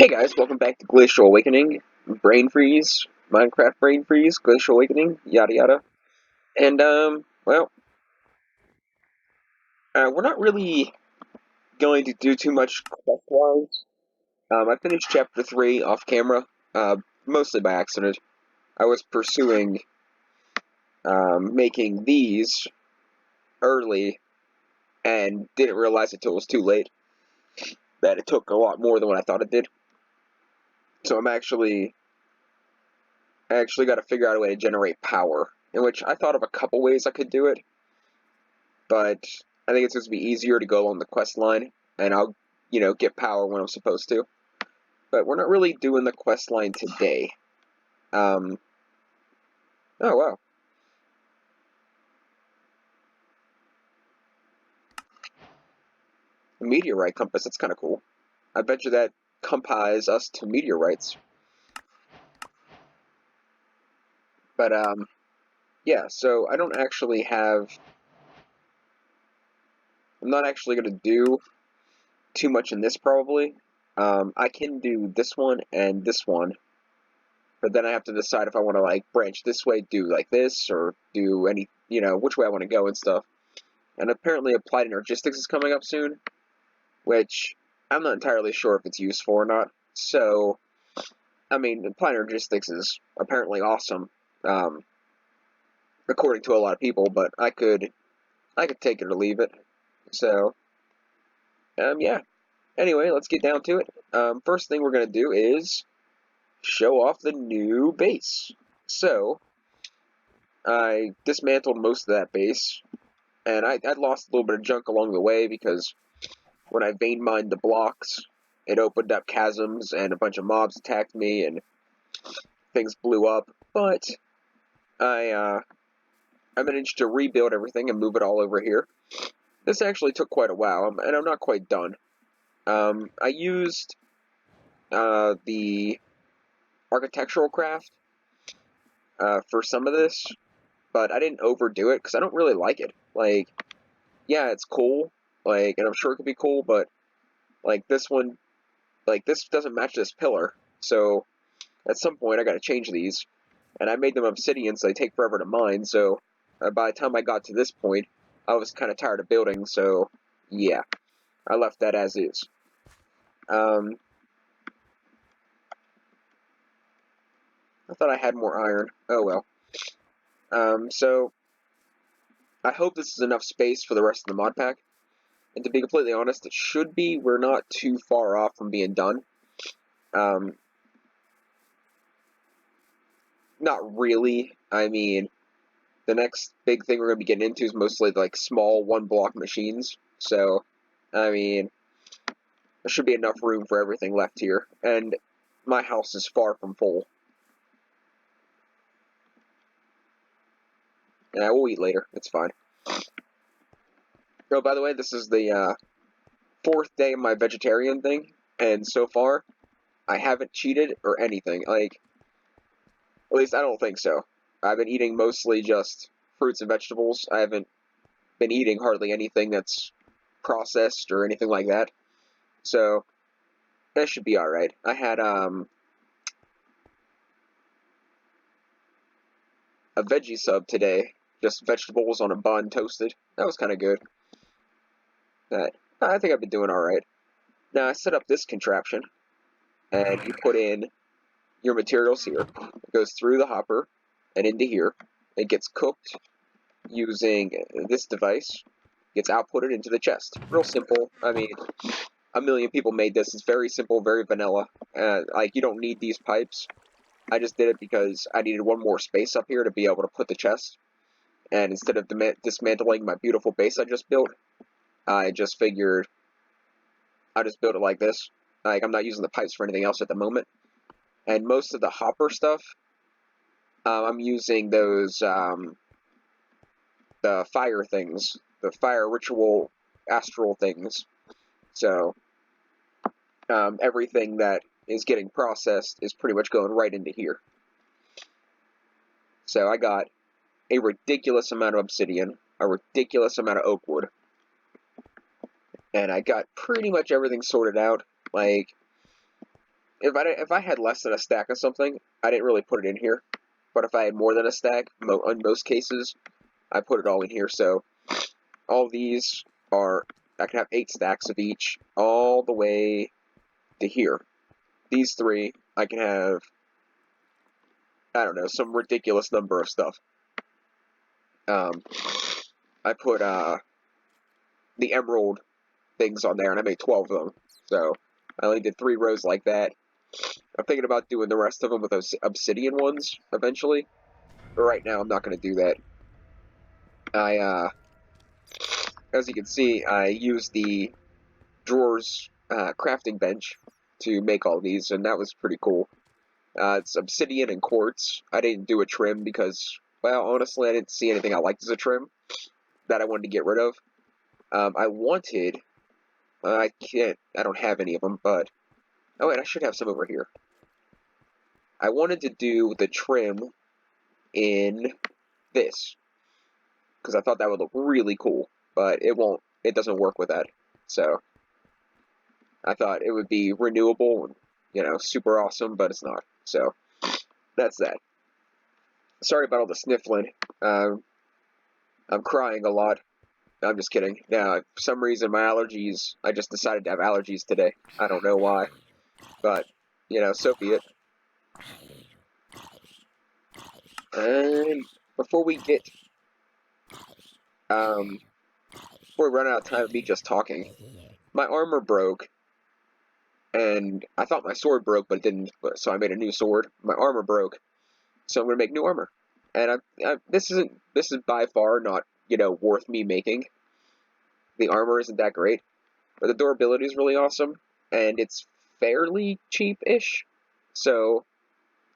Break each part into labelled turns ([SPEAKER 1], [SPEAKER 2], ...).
[SPEAKER 1] Hey guys, welcome back to Glacial Awakening, Brain Freeze, Minecraft Brain Freeze, Glacial Awakening, yada yada. And, we're not really going to do too much quest-wise. I finished Chapter 3 off camera, mostly by accident. I was pursuing, making these early, and didn't realize until it was too late that it took a lot more than what I thought it did. So I actually got to figure out a way to generate power, in which I thought of a couple ways I could do it, but I think it's going to be easier to go along the quest line, and I'll, get power when I'm supposed to. But we're not really doing the quest line today. Oh, wow. A meteorite compass, that's kind of cool. I bet you that compass us to meteorites. But, yeah, so I don't actually have... I'm not actually going to do too much in this, probably. I can do this one and this one, but then I have to decide if I want to, like, branch this way, do like this, or do any, which way I want to go and stuff. And apparently Applied Energistics is coming up soon, which I'm not entirely sure if it's useful or not. So, I mean, Applied Energistics is apparently awesome, according to a lot of people, but I could take it or leave it. So, yeah. Anyway, let's get down to it. First thing we're going to do is show off the new base. So, I dismantled most of that base, and I lost a little bit of junk along the way because when I vein mined the blocks, it opened up chasms and a bunch of mobs attacked me and things blew up. But I managed to rebuild everything and move it all over here. This actually took quite a while, and I'm not quite done. I used the architectural craft for some of this, but I didn't overdo it because I don't really like it. Like, yeah, it's cool, like, and I'm sure it could be cool, but like this one, like this doesn't match this pillar, so at some point I got to change these, and I made them obsidian, so they take forever to mine. So by the time I got to this point, I was kind of tired of building, so yeah, I left that as is. I thought I had more iron. Oh well. So I hope this is enough space for the rest of the mod pack. And to be completely honest, it should be. We're not too far off from being done. Not really. I mean, the next big thing we're going to be getting into is mostly like small one-block machines. So, I mean, there should be enough room for everything left here. And my house is far from full. Yeah, we'll eat later. It's fine. Oh, by the way, this is the fourth day of my vegetarian thing, and so far, I haven't cheated or anything. Like, at least I don't think so. I've been eating mostly just fruits and vegetables. I haven't been eating hardly anything that's processed or anything like that. So, that should be alright. I had, a veggie sub today. Just vegetables on a bun, toasted. That was kind of good. But I think I've been doing alright. Now, I set up this contraption, and you put in your materials here. It goes through the hopper and into here. It gets cooked using this device. Gets outputted into the chest. Real simple. I mean, a million people made this. It's very simple, very vanilla. Like, you don't need these pipes. I just did it because I needed one more space up here to be able to put the chest. And instead of dismantling my beautiful base I just built, I just figured I'll just build it like this. Like, I'm not using the pipes for anything else at the moment. And most of the hopper stuff, I'm using those, the fire things, the fire ritual astral things. So, everything that is getting processed is pretty much going right into here. So I got a ridiculous amount of obsidian, a ridiculous amount of oak wood, and I got pretty much everything sorted out. Like, if I had less than a stack of something, I didn't really put it in here. But if I had more than a stack, in most cases, I put it all in here. So all these are, I can have 8 stacks of each, all the way to here. These 3, I can have, I don't know, some ridiculous number of stuff. I put the emerald things on there, and I made 12 of them. So I only did 3 rows like that. I'm thinking about doing the rest of them with those obsidian ones eventually. But right now, I'm not going to do that. As you can see, I used the drawers crafting bench to make all these, and that was pretty cool. It's obsidian and quartz. I didn't do a trim because, well, honestly, I didn't see anything I liked as a trim that I wanted to get rid of. I wanted, I don't have any of them, but, oh wait, I should have some over here. I wanted to do the trim in this, because I thought that would look really cool, but it doesn't work with that. So I thought it would be renewable and, you know, super awesome, but it's not. So that's that. Sorry about all the sniffling. I'm crying a lot. I'm just kidding. Yeah, for some reason my allergies, I just decided to have allergies today. I don't know why, but, you know, so be it. And before we run out of time of me just talking, my armor broke, and I thought my sword broke, but it didn't, so I made a new sword. My armor broke, so I'm going to make new armor. And this is by far not, you know, worth me making. The armor isn't that great, but the durability is really awesome, and it's fairly cheap-ish. So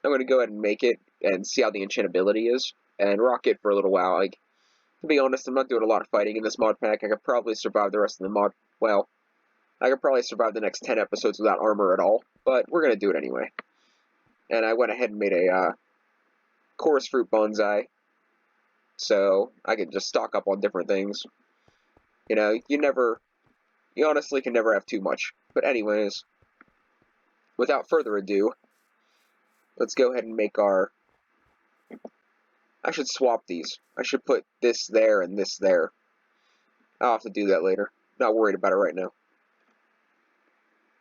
[SPEAKER 1] I'm going to go ahead and make it and see how the enchantability is, and rock it for a little while. Like, to be honest, I'm not doing a lot of fighting in this mod pack. I could probably survive the rest of the mod. Well, I could probably survive the next 10 episodes without armor at all, but we're going to do it anyway. And I went ahead and made a chorus fruit bonsai, so I could just stock up on different things. You know, you honestly can never have too much. But anyways, without further ado, let's go ahead and make our... I should swap these. I should put this there and this there. I'll have to do that later. Not worried about it right now.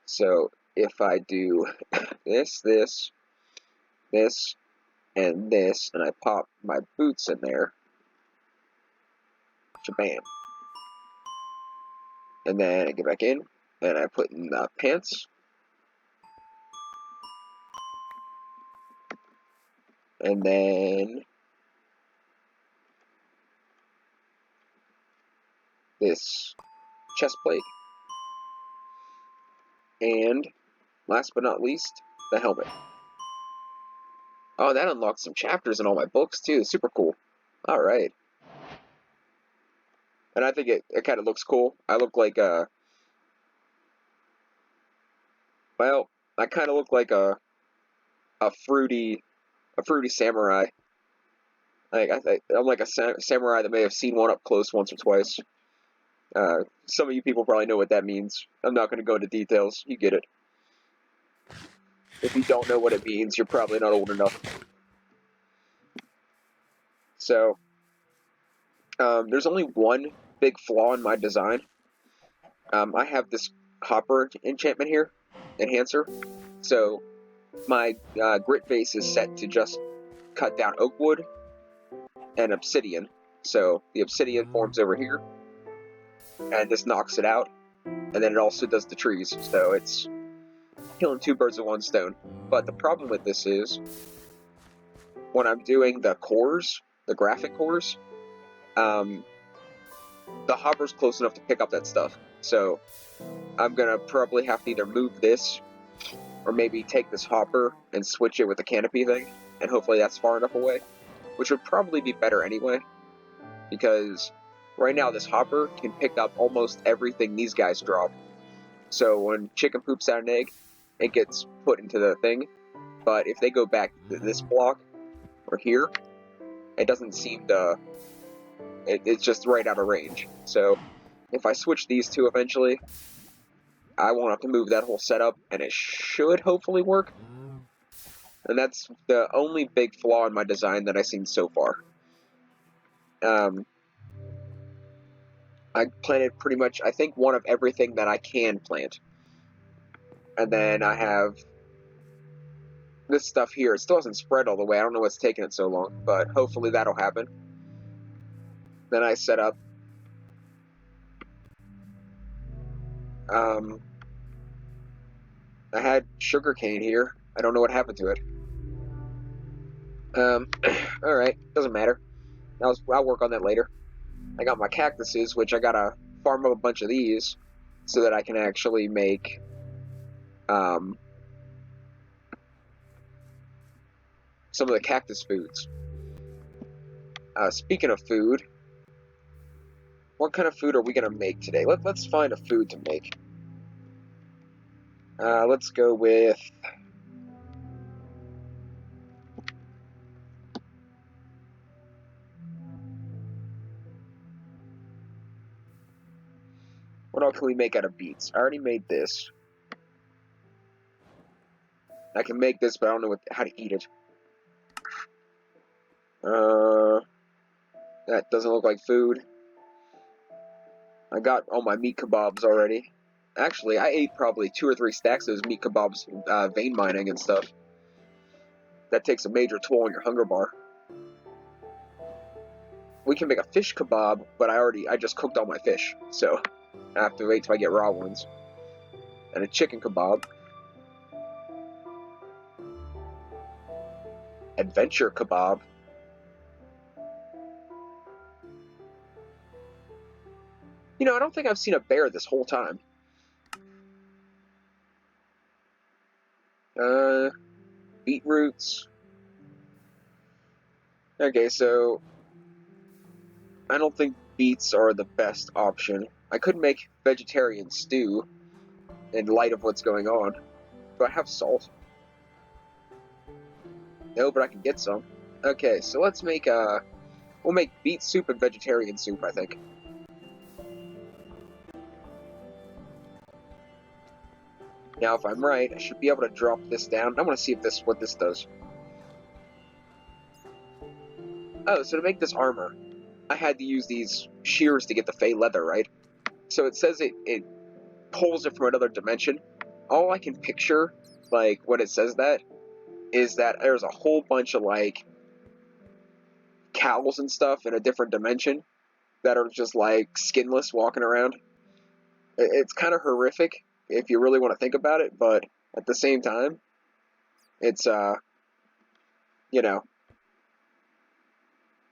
[SPEAKER 1] So, if I do this, and this, and I pop my boots in there, shabam. And then I get back in, and I put in the pants. And then this chest plate. And last but not least, the helmet. Oh, that unlocks some chapters in all my books too. Super cool. Alright. And I think it kind of looks cool. I look like well, I kind of look like a fruity samurai. I'm like a samurai that may have seen one up close once or twice. Some of you people probably know what that means. I'm not going to go into details. You get it. If you don't know what it means, you're probably not old enough. So, there's only one big flaw in my design. I have this hopper enchantment here, enhancer. So, my grit base is set to just cut down oak wood and obsidian. So, the obsidian forms over here, and this knocks it out. And then it also does the trees, so it's killing 2 birds with 1 stone. But the problem with this is, when I'm doing the cores, the graphic cores, the hopper's close enough to pick up that stuff. So I'm gonna probably have to either move this, or maybe take this hopper and switch it with the canopy thing, and hopefully that's far enough away, which would probably be better anyway, because right now this hopper can pick up almost everything these guys drop. So when chicken poops out an egg, it gets put into the thing, but if they go back to this block, or here, it doesn't seem to... It's just right out of range. So if I switch these two eventually, I won't have to move that whole setup, and it should hopefully work. And that's the only big flaw in my design that I've seen so far. I planted pretty much, I think, one of everything that I can plant. And then I have this stuff here. It still hasn't spread all the way. I don't know what's taking it so long, but hopefully that'll happen. Then I set up I had sugarcane here. I don't know what happened to it. Alright, doesn't matter. I'll work on that later. I got my cactuses, which I gotta farm up a bunch of these so that I can actually make some of the cactus foods. Speaking of food, what kind of food are we gonna make today? Let's find a food to make. Let's go with what else can we make out of beets? I already made this. I can make this, but I don't know how to eat it. That doesn't look like food. I got all my meat kebabs already. Actually, I ate probably 2 or 3 stacks of those meat kebabs, vein mining and stuff. That takes a major toll on your hunger bar. We can make a fish kebab, but I just cooked all my fish, so I have to wait till I get raw ones. And a chicken kebab. Adventure kebab. You know, I don't think I've seen a bear this whole time. Beetroots. Okay, so I don't think beets are the best option. I could make vegetarian stew in light of what's going on. Do I have salt? No, but I can get some. Okay, so let's make we'll make beet soup and vegetarian soup, I think. Now, if I'm right, I should be able to drop this down. I want to see if what this does. Oh, so to make this armor, I had to use these shears to get the Fey leather, right? So it says it pulls it from another dimension. All I can picture, like, when it says that, is that there's a whole bunch of, like, cows and stuff in a different dimension that are just, like, skinless walking around. It's kind of horrific if you really want to think about it, but at the same time, it's, you know,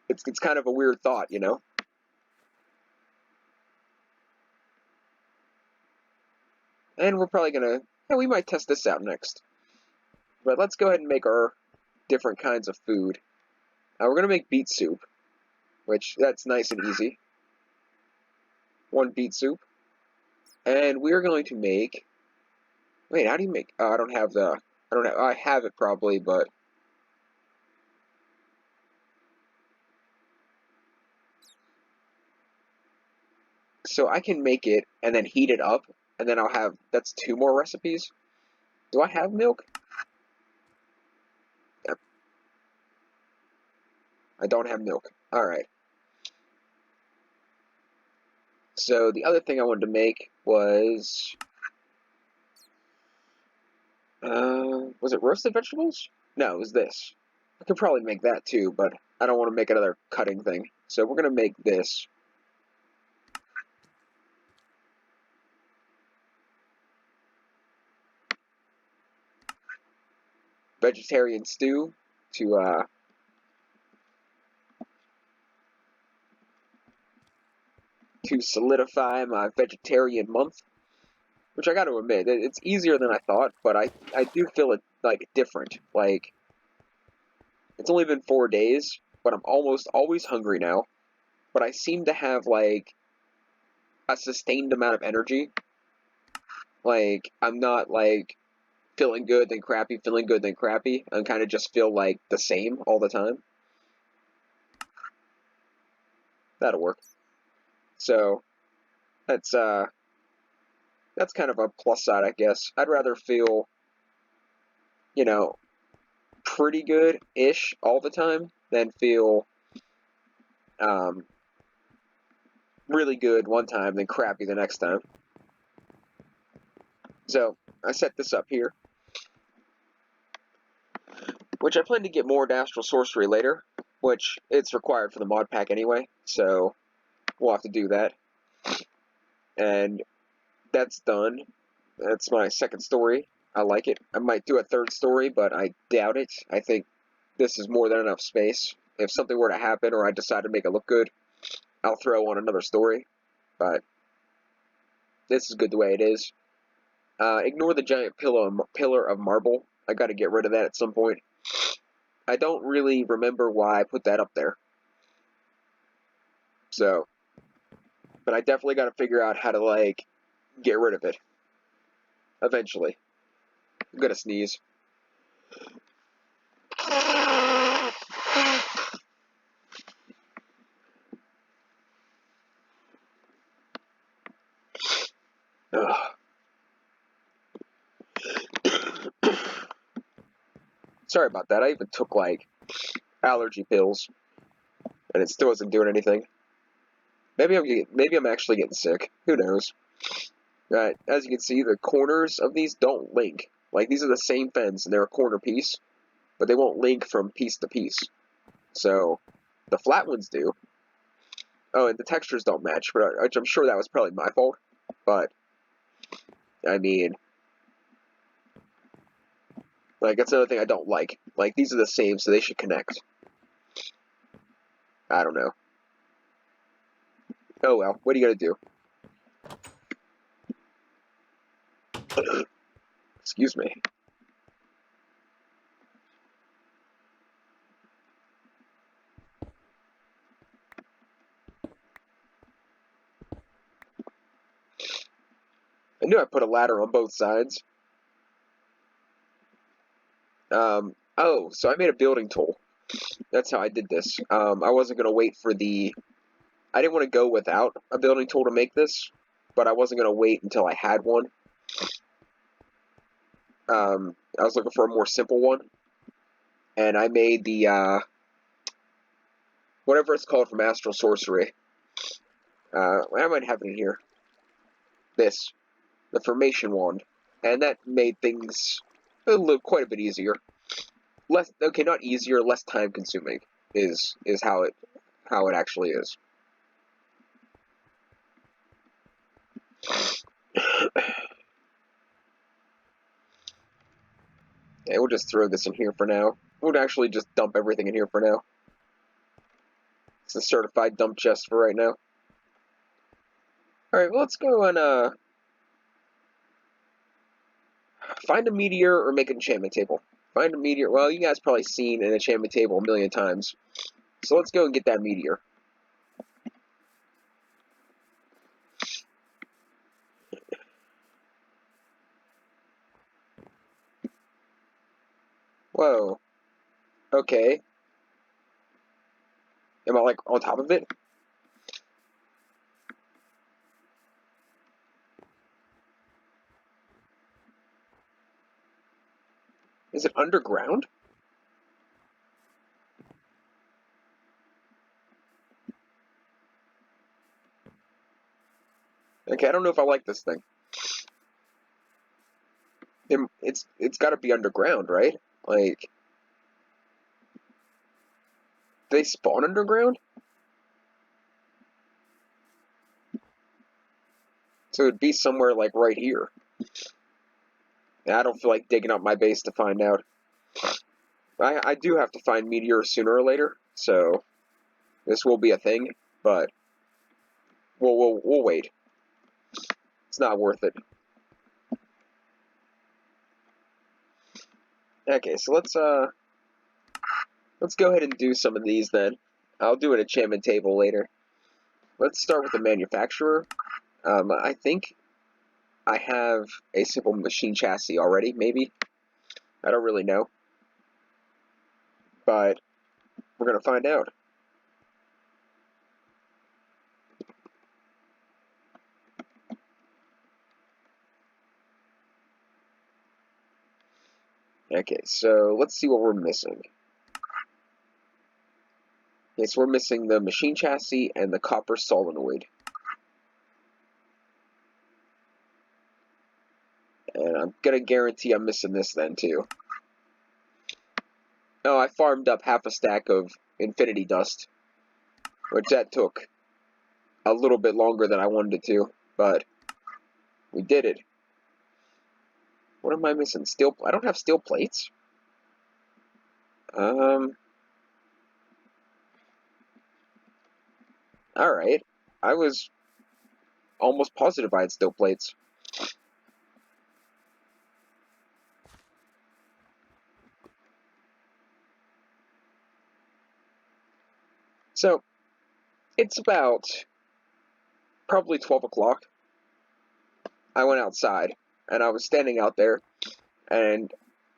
[SPEAKER 1] it's kind of a weird thought, you know? And we're probably gonna, yeah, we might test this out next. But let's go ahead and make our different kinds of food. We're gonna make beet soup, which, that's nice and easy. 1 beet soup. And we're going to make, wait, how do you make, I don't have, I have it probably, but so I can make it and then heat it up, and then I'll have, that's 2 more recipes. Do I have milk? Yep. I don't have milk. Alright. So the other thing I wanted to make was it roasted vegetables? No, it was this. I could probably make that too, but I don't want to make another cutting thing. So we're going to make this. Vegetarian stew to solidify my vegetarian month. Which I got to admit, it's easier than I thought, but I do feel it, like, different. Like, it's only been 4 days, but I'm almost always hungry now. But I seem to have, like, a sustained amount of energy. Like, I'm not, like, feeling good then crappy, feeling good then crappy. I kind of just feel, like, the same all the time. That'll work. So, that's that's kind of a plus side, I guess. I'd rather feel, you know, pretty good-ish all the time than feel really good one time than crappy the next time. So I set this up here, which I plan to get more into Astral Sorcery later, which it's required for the mod pack anyway, so we'll have to do that. And that's done. That's my second story. I like it. I might do a third story, but I doubt it. I think this is more than enough space. If something were to happen or I decide to make it look good, I'll throw on another story. But this is good the way it is. Ignore the giant pillar of marble. I gotta get rid of that at some point. I don't really remember why I put that up there. So, but I definitely gotta figure out how to, like, get rid of it. Eventually. I'm gonna sneeze. Sorry about that. I even took, like, allergy pills, and it still isn't doing anything. Maybe I'm actually getting sick. Who knows? As you can see, the corners of these don't link. Like, these are the same fence, and they're a corner piece, but they won't link from piece to piece. So, the flat ones do. Oh, and the textures don't match, which I'm sure that was probably my fault. But, I mean, like, that's another thing I don't like. Like, these are the same, so they should connect. I don't know. Oh well, what are you gonna do? Excuse me. I knew I put a ladder on both sides. Oh, so I made a building tool. That's how I did this. I wasn't going to wait for the... I didn't want to go without a building tool to make this, but I wasn't going to wait until I had one. I was looking for a more simple one, and I made the, whatever it's called from Astral Sorcery. I might have it in here. This. The Formation Wand. And that made things quite a bit easier. Okay, not easier, less time consuming is how it actually is. Yeah, we'll just throw this in here for now. We'll actually just dump everything in here for now. It's a certified dump chest for right now. Alright, well, let's go and find a meteor or make an enchantment table. Find a meteor. Well, you guys probably seen an enchantment table a million times. So let's go and get that meteor. Whoa. Okay. Am I, like, on top of it? Is it underground? Okay, I don't know if I like this thing. It's got to be underground, right? Like, do they spawn underground? So it'd be somewhere like right here. And I don't feel like digging up my base to find out. I do have to find meteors sooner or later, so this will be a thing, but we'll wait. It's not worth it. Okay, so let's go ahead and do some of these then. I'll do an enchantment table later. Let's start with the manufacturer. I think I have a simple machine chassis already, maybe. I don't really know. But we're going to find out. Okay, so let's see what we're missing. Okay, so we're missing the machine chassis and the copper solenoid. And I'm gonna guarantee I'm missing this then too. Oh, I farmed up half a stack of infinity dust, which that took a little bit longer than I wanted it to, but we did it. What am I missing? Steel? I don't have steel plates. Alright. I was almost positive I had steel plates. So, it's about probably 12 o'clock. I went outside, and I was standing out there, and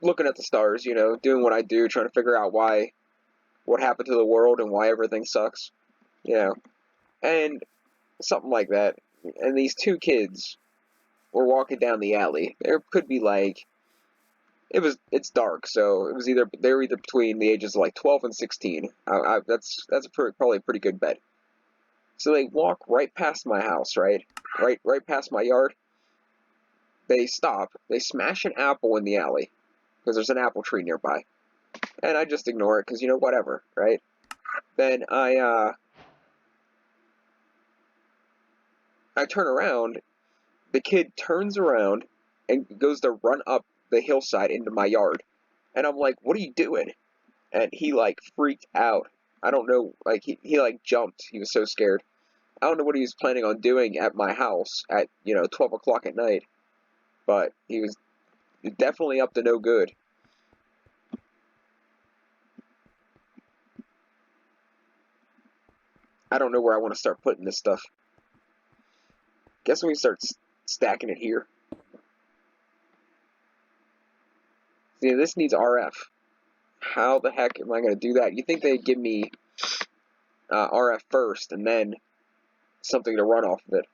[SPEAKER 1] looking at the stars, doing what I do, trying to figure out what happened to the world and why everything sucks, and something like that. And these two kids were walking down the alley. There could be it's dark, so they were either between the ages of like 12 and 16. That's probably a pretty good bet. So they walk right past my house, right past my yard. They stop. They smash an apple in the alley because there's an apple tree nearby, and I just ignore it because whatever, right? Then I turn around. The kid turns around and goes to run up the hillside into my yard, and I'm like, "What are you doing?" And he freaked out. I don't know, he jumped. He was so scared. I don't know what he was planning on doing at my house at 12 o'clock at night, but he was definitely up to no good. I don't know where I want to start putting this stuff. Guess we start stacking it here. See, this needs RF. How the heck am I going to do that? You think they'd give me RF first and then something to run off of it.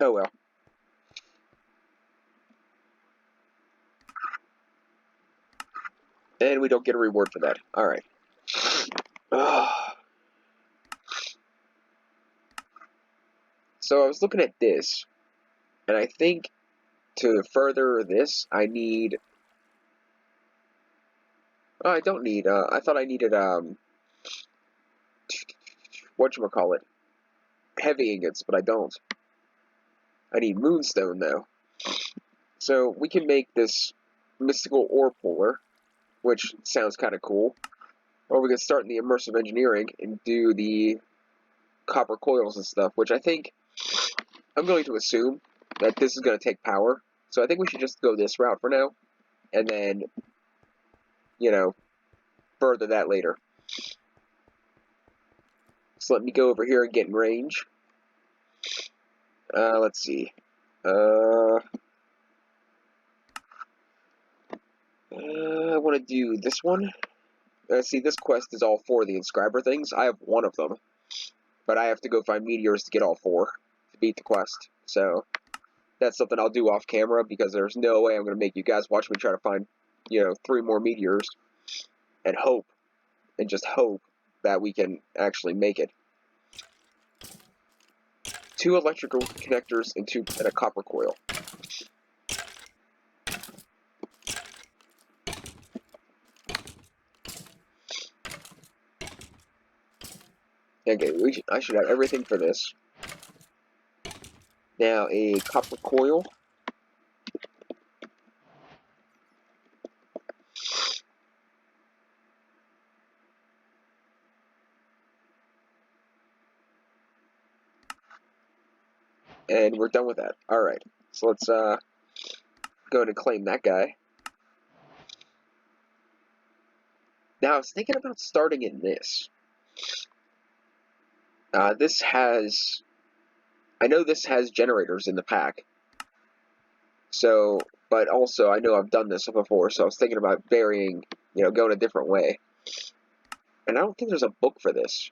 [SPEAKER 1] Oh well. And we don't get a reward for that. Alright. So I was looking at this, and I think to further this, I need... Oh, I don't need, I thought I needed, whatchamacallit, heavy ingots, but I don't. I need moonstone, though. So we can make this mystical ore puller, which sounds kind of cool. Or we can start in the immersive engineering and do the copper coils and stuff, which I think I'm going to assume that this is going to take power. So I think we should just go this route for now, and then, further that later. So let me go over here and get in range. Let's see. I want to do this one. See, this quest is all 4 of the inscriber things. I have 1 of them, but I have to go find meteors to get all 4 to beat the quest. So that's something I'll do off camera because there's no way I'm going to make you guys watch me try to find, 3 more meteors and just hope that we can actually make it. 2 electrical connectors and a copper coil. Okay, I should have everything for this. Now, a copper coil. And we're done with that. Alright, so let's go ahead and claim that guy. Now, I was thinking about starting in this. I know this has generators in the pack. So, but also I know I've done this before, so I was thinking about varying, going a different way. And I don't think there's a book for this.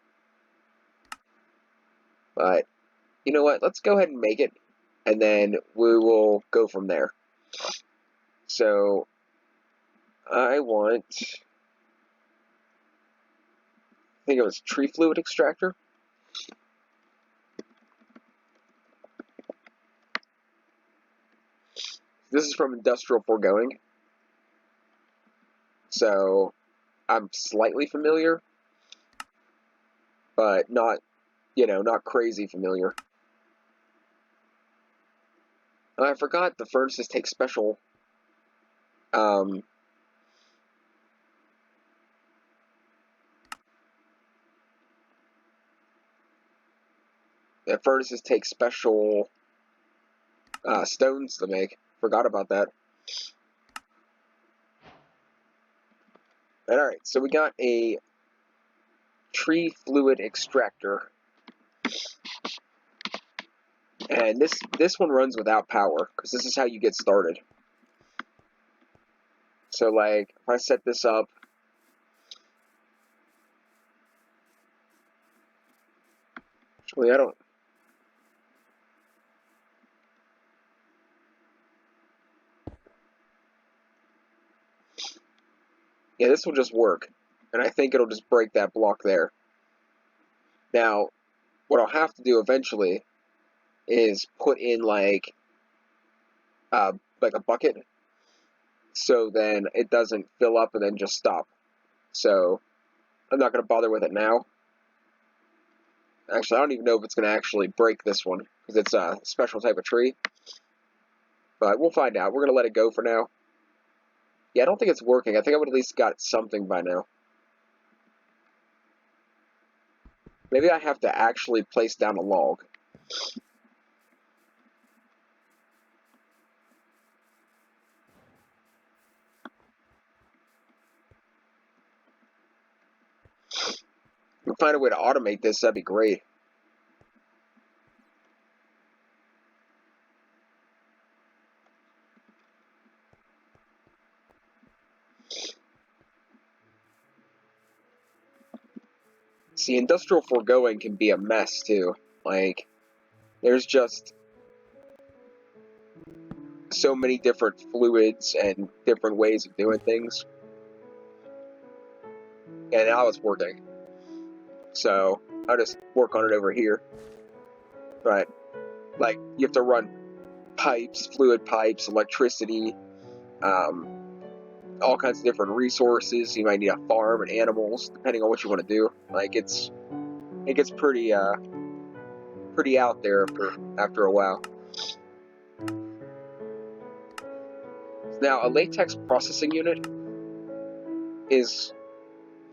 [SPEAKER 1] But, you know what, let's go ahead and make it, and then we will go from there. So, I want, I think it was tree fluid extractor. This is from Industrial Foregoing, so I'm slightly familiar, but not, not crazy familiar. I forgot the furnaces take special, the furnaces take special stones to make. Forgot about that. Alright, so we got a tree fluid extractor. And this one runs without power, because this is how you get started. So, like, if I set this up, actually, I don't. Yeah, this will just work. And I think it'll just break that block there. Now, what I'll have to do eventually is put in, like a bucket, so then it doesn't fill up and then just stop. So, I'm not going to bother with it now. Actually, I don't even know if it's going to actually break this one, because it's a special type of tree. But we'll find out. We're going to let it go for now. Yeah, I don't think it's working. I think I would at least got something by now. Maybe I have to actually place down a log. If we find a way to automate this, that'd be great. See, industrial foregoing can be a mess, too. Like, there's just so many different fluids and different ways of doing things. And now it's working. So, I'll just work on it over here. But, like, you have to run pipes, fluid pipes, electricity, all kinds of different resources. You might need a farm and animals, depending on what you want to do. Like, it gets pretty out there after a while. Now, a latex processing unit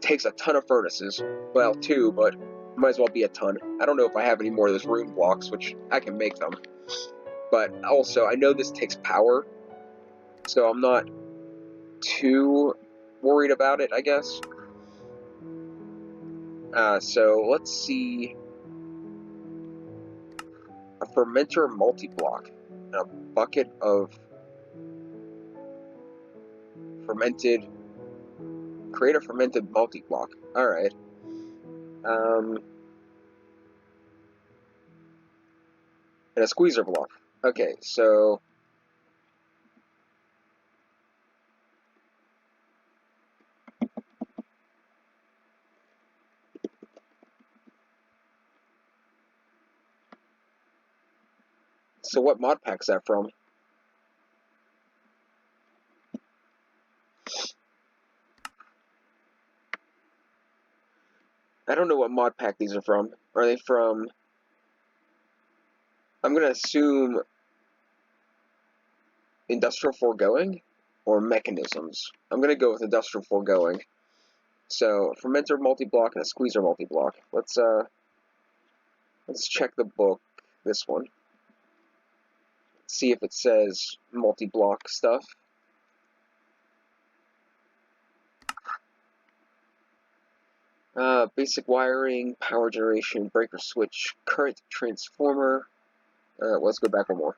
[SPEAKER 1] takes a ton of furnaces. Well, 2, but might as well be a ton. I don't know if I have any more of those rune blocks, which I can make them. But also, I know this takes power, so I'm not too worried about it, I guess. So let's see. A fermenter multi-block. A bucket of fermented. Create a fermented multi-block. Alright. And a squeezer block. Okay, so what mod pack is that from? I don't know what mod pack these are from. Are they from... I'm gonna assume Industrial Foregoing or Mechanisms. I'm gonna go with Industrial Foregoing. So, fermenter multi-block and a squeezer multi-block. Let's check the book, this one. See if it says multi-block stuff. Basic wiring, power generation, breaker switch, current transformer. Let's go back one more.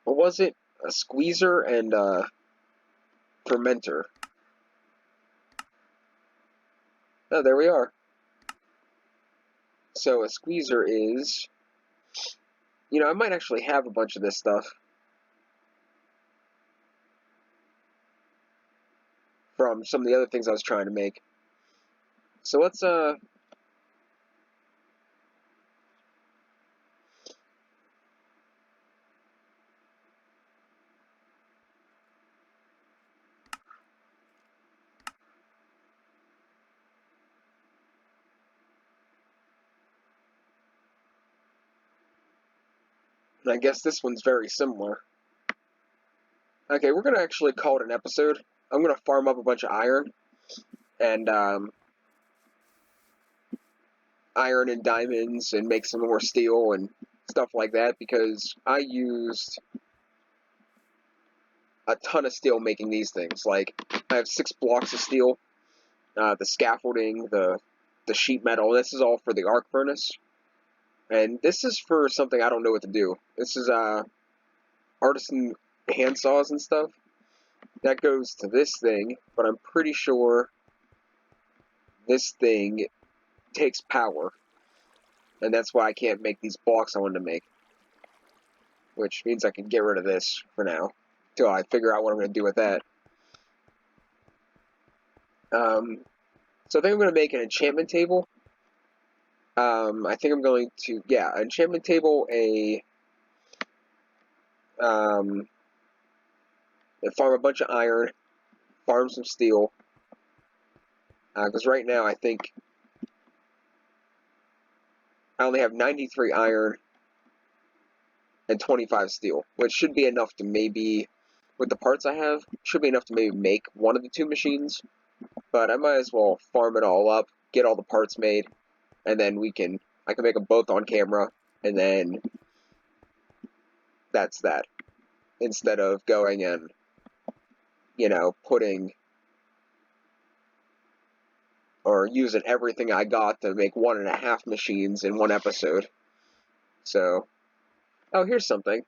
[SPEAKER 1] What was it? A squeezer and a fermenter. Oh, there we are. So a squeezer is, I might actually have a bunch of this stuff from some of the other things I was trying to make. So let's, I guess this one's very similar. Okay, we're going to actually call it an episode. I'm going to farm up a bunch of iron, and, iron and diamonds, and make some more steel and stuff like that, because I used a ton of steel making these things. Like, I have 6 blocks of steel, the scaffolding, the sheet metal. This is all for the arc furnace. And this is for something I don't know what to do. This is artisan hand saws and stuff. That goes to this thing, but I'm pretty sure this thing takes power. And that's why I can't make these blocks I wanted to make. Which means I can get rid of this for now, till I figure out what I'm going to do with that. So I think I'm going to make an enchantment table. I think I'm going to, enchantment table, farm a bunch of iron, farm some steel. Because right now I think I only have 93 iron and 25 steel, which should be enough to maybe, with the parts I have, should be enough to maybe make one of the 2 machines. But I might as well farm it all up, get all the parts made, and then I can make them both on camera, and then that's that. Instead of going and, putting or using everything I got to make 1.5 machines in one episode. So, oh, here's something.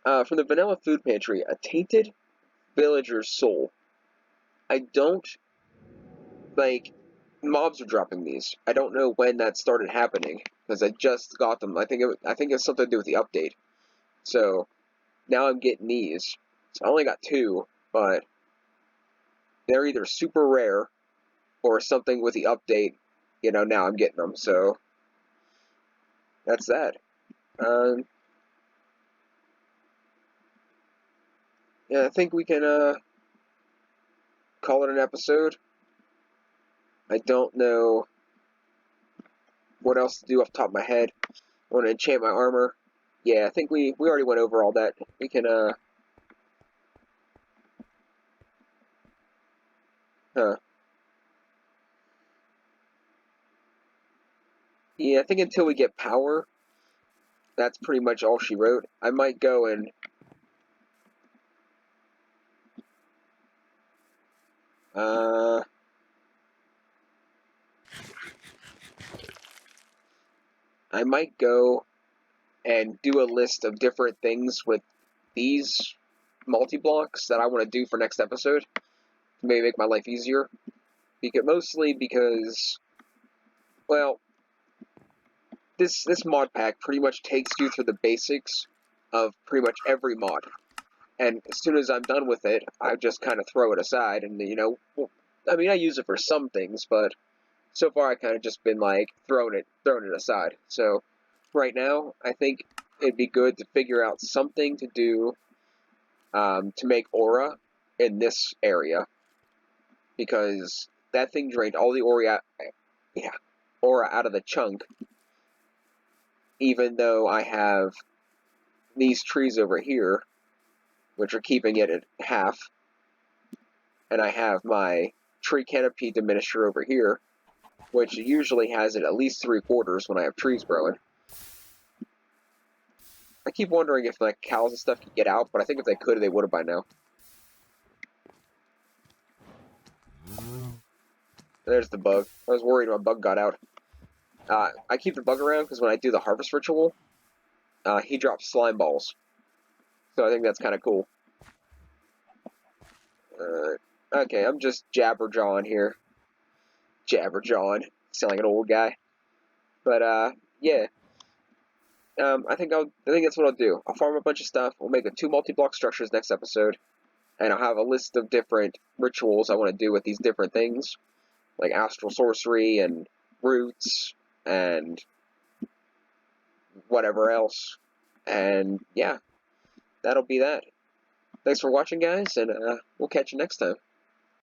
[SPEAKER 1] From the Vanilla Food Pantry, a tainted villager's soul. I don't, mobs are dropping these. I don't know when that started happening, because I just got them. I think it's something to do with the update. So, now I'm getting these. So I only got 2, but they're either super rare or something with the update. Now I'm getting them. So, that's that. Yeah, I think we can call it an episode. I don't know what else to do off the top of my head. I want to enchant my armor. Yeah, I think we already went over all that. We can, Yeah, I think until we get power, that's pretty much all she wrote. I might go and, I might go and do a list of different things with these multi-blocks that I want to do for next episode to maybe make my life easier. Mostly because, well, this mod pack pretty much takes you through the basics of pretty much every mod. And as soon as I'm done with it, I just kind of throw it aside and, I use it for some things, but so far I kind of just been like throwing it aside. So right now, I think it'd be good to figure out something to do to make aura in this area, because that thing drained all the aura out of the chunk. Even though I have these trees over here, which are keeping it at half, and I have my tree canopy diminisher over here, which usually has it at least 3/4 when I have trees growing. I keep wondering if cows and stuff could get out, but I think if they could, they would have by now. There's the bug. I was worried my bug got out. I keep the bug around because when I do the harvest ritual, he drops slime balls. So I think that's kind of cool. Okay, I'm just jabberjawing here. Jabberjawing. Sound like an old guy. But yeah. I think that's what I'll do. I'll farm a bunch of stuff. We'll make 2 multi-block structures next episode, and I'll have a list of different rituals I want to do with these different things, like astral sorcery and roots and whatever else. And yeah, that'll be that. Thanks for watching, guys, and we'll catch you next time.